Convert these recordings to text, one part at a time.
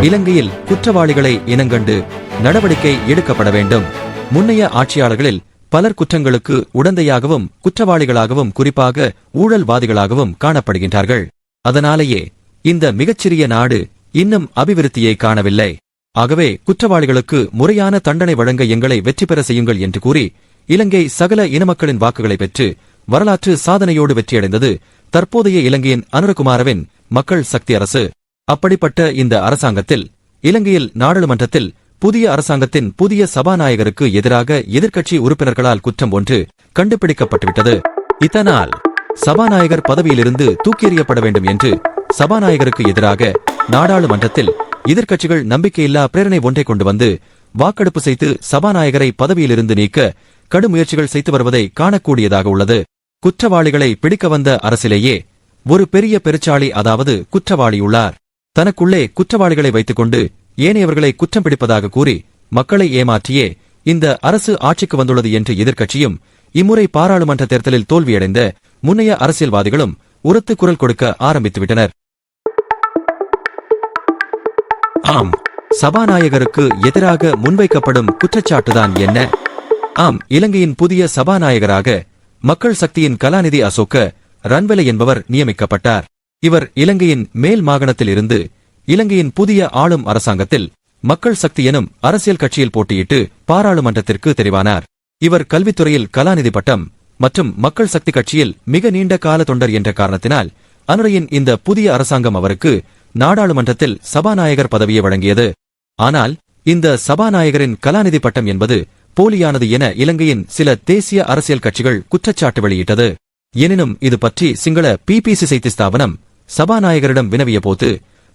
இலங்கையில் குற்றவாளிகளை இனங்கண்டு நடவடிக்கை எடுக்கப்பட வேண்டும். முன்னைய ஆட்சியாளர்களில் பலர் குற்றங்களுக்கு உடந்தையாகவும் குற்றவாளிகளாகவும் குறிப்பாக ஊழல்வாதிகளாகவும் காணப்படுகின்றார்கள். அதனாலேயே இந்த மிகச்சிறிய நாடு இன்னும் அபிவிருத்தியை காணவில்லை. ஆகவே குற்றவாளிகளுக்கு முறையான தண்டனை வழங்க எங்களை வெற்றி பெற செய்யுங்கள் என்று கூறி இலங்கை சகல இனமக்களின் வாக்குகளை பெற்று வரலாற்று சாதனையோடு வெற்றியடைந்தது தற்போதைய இலங்கையின் அனுரகுமாரவின் மக்கள் சக்தி அரசு. அப்படிப்பட்ட இந்த அரசாங்கத்தில் இலங்கையில் நாடாளுமன்றத்தில் புதிய அரசாங்கத்தின் புதிய சபாநாயகருக்கு எதிராக எதிர்க்கட்சி உறுப்பினர்களால் குற்றம் ஒன்று கண்டுபிடிக்கப்பட்டுவிட்டது. இதனால் சபாநாயகர் பதவியிலிருந்து தூக்கியெறியப்பட வேண்டும் என்று சபாநாயகருக்கு எதிராக நாடாளுமன்றத்தில் எதிர்க்கட்சிகள் நம்பிக்கையில்லா பிரேரணை ஒன்றை கொண்டு வந்து வாக்கெடுப்பு செய்து சபாநாயகரை பதவியிலிருந்து நீக்க கடும் முயற்சிகள் செய்து வருவதை காணக்கூடியதாக உள்ளது. குற்றவாளிகளை பிடிக்க வந்த அரசிலேயே ஒரு பெரிய பெருச்சாளி, அதாவது குற்றவாளியுள்ளார். தனக்குள்ளே குற்றவாளிகளை வைத்துக்கொண்டு ஏனையவர்களை குற்றம் பிடிப்பதாக கூறி மக்களை ஏமாற்றியே இந்த அரசு ஆட்சிக்கு வந்துள்ளது என்று எதிர்க்கட்சியும் இம்முறை பாராளுமன்ற தேர்தலில் தோல்வியடைந்த முன்னைய அரசியல்வாதிகளும் உரத்து குரல் கொடுக்க ஆரம்பித்துவிட்டனர். ஆம், சபாநாயகருக்கு எதிராக முன்வைக்கப்படும் குற்றச்சாட்டுதான் என்ன? ஆம், இலங்கையின் புதிய சபாநாயகராக மக்கள் சக்தியின் கலாநிதி அசோக்க ரன்வெல என்பவர் நியமிக்கப்பட்டார். இவர் இலங்கையின் மேல் மாகாணத்தில் இருந்து இலங்கையின் புதிய ஆளும் அரசாங்கத்தில் மக்கள் சக்தி எனும் அரசியல் கட்சியில் போட்டியிட்டு பாராளுமன்றத்திற்கு தெரிவானார். இவர் கல்வித்துறையில் கலாநிதி பட்டம் மற்றும் மக்கள் சக்தி கட்சியில் மிக நீண்ட கால தொண்டர் என்ற காரணத்தினால் அனுரையின் இந்த புதிய அரசாங்கம் அவருக்கு நாடாளுமன்றத்தில் சபாநாயகர் பதவியை வழங்கியது. ஆனால் இந்த சபாநாயகரின் கலாநிதி பட்டம் என்பது போலியானது என இலங்கையின் சில தேசிய அரசியல் கட்சிகள் குற்றச்சாட்டு வெளியிட்டது. எனினும் இது பற்றி சிங்கள பிபிசி செய்தி ஸ்தாபனம் சபாநாயகரிடம் வினவிய போது,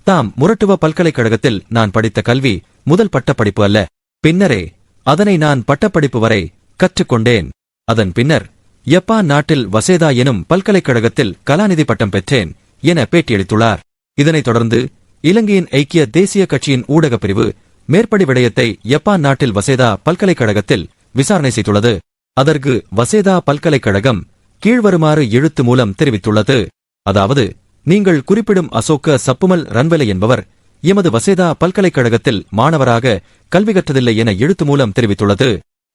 தாம் முரட்டுவ பல்கலைக்கழகத்தில் நான் படித்த கல்வி முதல் பட்டப்படிப்பு அல்ல, பின்னரே அதனை நான் பட்டப்படிப்பு வரை கற்றுக்கொண்டேன். அதன் பின்னர் யப்பான் நாட்டில் வசேதா எனும் பல்கலைக்கழகத்தில் கலாநிதி பட்டம் பெற்றேன் என பேட்டியளித்துள்ளார். இதனைத் தொடர்ந்து இலங்கையின் ஐக்கிய தேசிய கட்சியின் ஊடகப் பிரிவு மேற்படி விடயத்தை யப்பான் நாட்டில் வசேதா பல்கலைக்கழகத்தில் விசாரணை செய்துள்ளது. அதற்கு வசேதா பல்கலைக்கழகம் கீழ்வருமாறு எழுத்து மூலம் தெரிவித்துள்ளது. அதாவது, நீங்கள் குறிப்பிடும் அசோக்க சப்புமல் ரன்வெல என்பவர் எமது வசேதா பல்கலைக்கழகத்தில் மாணவராக கல்வி கற்றதில்லை என எழுத்து மூலம் தெரிவித்துள்ளது.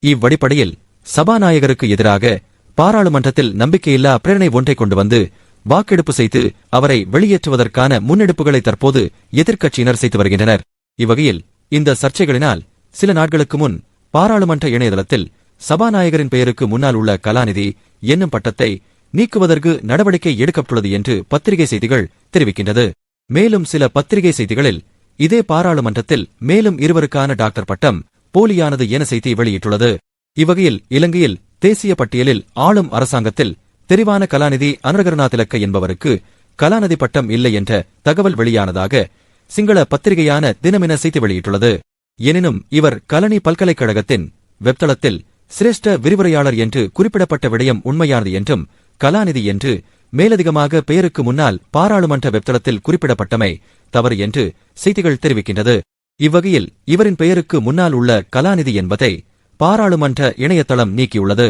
இவ்வடிப்படையில் சபாநாயகருக்கு எதிராக பாராளுமன்றத்தில் நம்பிக்கையில்லா பிரேரணை ஒன்றை கொண்டு வந்து வாக்கெடுப்பு செய்து அவரை வெளியேற்றுவதற்கான முன்னெடுப்புகளை தற்போது எதிர்க்கட்சியினர் செய்து வருகின்றனர். இவ்வகையில் இந்த சர்ச்சைகளினால் சில நாட்களுக்கு முன் பாராளுமன்ற இணையதளத்தில் சபாநாயகரின் பெயருக்கு முன்னால் உள்ள கலாநிதி என்னும் பட்டத்தை நீக்குவதற்கு நடவடிக்கை எடுக்கப்பட்டுள்ளது என்று பத்திரிகை செய்திகள் தெரிவிக்கின்றது. மேலும் சில பத்திரிகை செய்திகளில் இதே பாராளுமன்றத்தில் மேலும் இருவருக்கான டாக்டர் பட்டம் போலியானது என செய்தி வெளியிட்டுள்ளது. இவ்வகையில் இலங்கையில் தேசிய பட்டியலில் ஆளும் அரசாங்கத்தில் தெரிவான கலாநிதி அனுரகருணாதிலக்க என்பவருக்கு கலாநிதி பட்டம் இல்லை என்ற தகவல் வெளியானதாக சிங்கள பத்திரிகையான தினமென செய்தி வெளியிட்டுள்ளது. எனினும் இவர் கலனி பல்கலைக்கழகத்தின் வெப்தளத்தில் சிரேஷ்ட விரிவுரையாளர் என்று குறிப்பிடப்பட்ட விடயம் உண்மையானது என்றும் கலாநிதி என்று மேலதிகமாக பெயருக்கு முன்னால் பாராளுமன்ற வெப்தளத்தில் குறிப்பிடப்பட்டமை தவறு என்று செய்திகள் தெரிவிக்கின்றது. இவ்வகையில் இவரின் பெயருக்கு முன்னால் உள்ள கலாநிதி என்பதை பாராளுமன்ற இணையதளம் நீக்கியுள்ளது.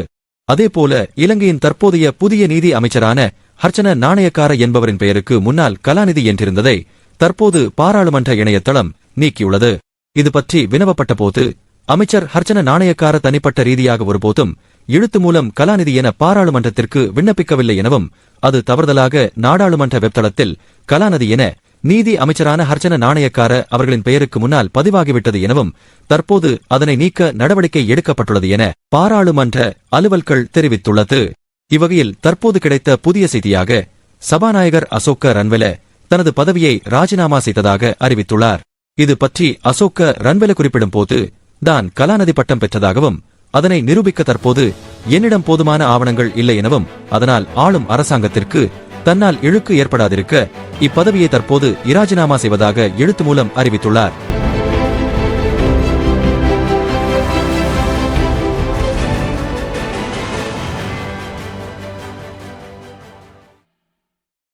அதேபோல இலங்கையின் தற்போதைய புதிய நீதி அமைச்சரான ஹர்ச்சன நாணயக்கார என்பவரின் பெயருக்கு முன்னால் கலாநிதி என்றிருந்ததை தற்போது பாராளுமன்ற இணையதளம் நீக்கியுள்ளது. இது பற்றி வினவப்பட்ட போது அமைச்சர் ஹர்ச்சன நாணயக்கார தனிப்பட்ட ரீதியாக ஒருபோதும் எழுத்து மூலம் கலாநிதி என பாராளுமன்றத்திற்கு விண்ணப்பிக்கவில்லை எனவும் அது தவறுதலாக நாடாளுமன்ற வெப்தளத்தில் கலாநிதி என நீதி அமைச்சரான ஹர்ச்சன நாணயக்கார அவர்களின் பெயருக்கு முன்னால் பதிவாகிவிட்டது எனவும் தற்போது அதனை நீக்க நடவடிக்கை எடுக்கப்பட்டுள்ளது என பாராளுமன்ற அலுவல்கள் தெரிவித்துள்ளது. இவ்வகையில் தற்போது கிடைத்த புதிய செய்தியாக சபாநாயகர் அசோக்க ரன்வெல தனது பதவியை ராஜினாமா செய்ததாக அறிவித்துள்ளார். இது பற்றி அசோக்க ரன்வெல குறிப்பிடும் போது தான் கலாநிதி பட்டம் பெற்றதாகவும் அதனை நிரூபிக்க தற்போது என்னிடம் போதுமான ஆவணங்கள் இல்லை எனவும் அதனால் ஆளும் அரசாங்கத்திற்கு தன்னால் இழுக்கு ஏற்படாதிருக்க இப்பதவியை தற்போது இராஜினாமா செய்வதாக எழுத்து மூலம் அறிவித்துள்ளார்.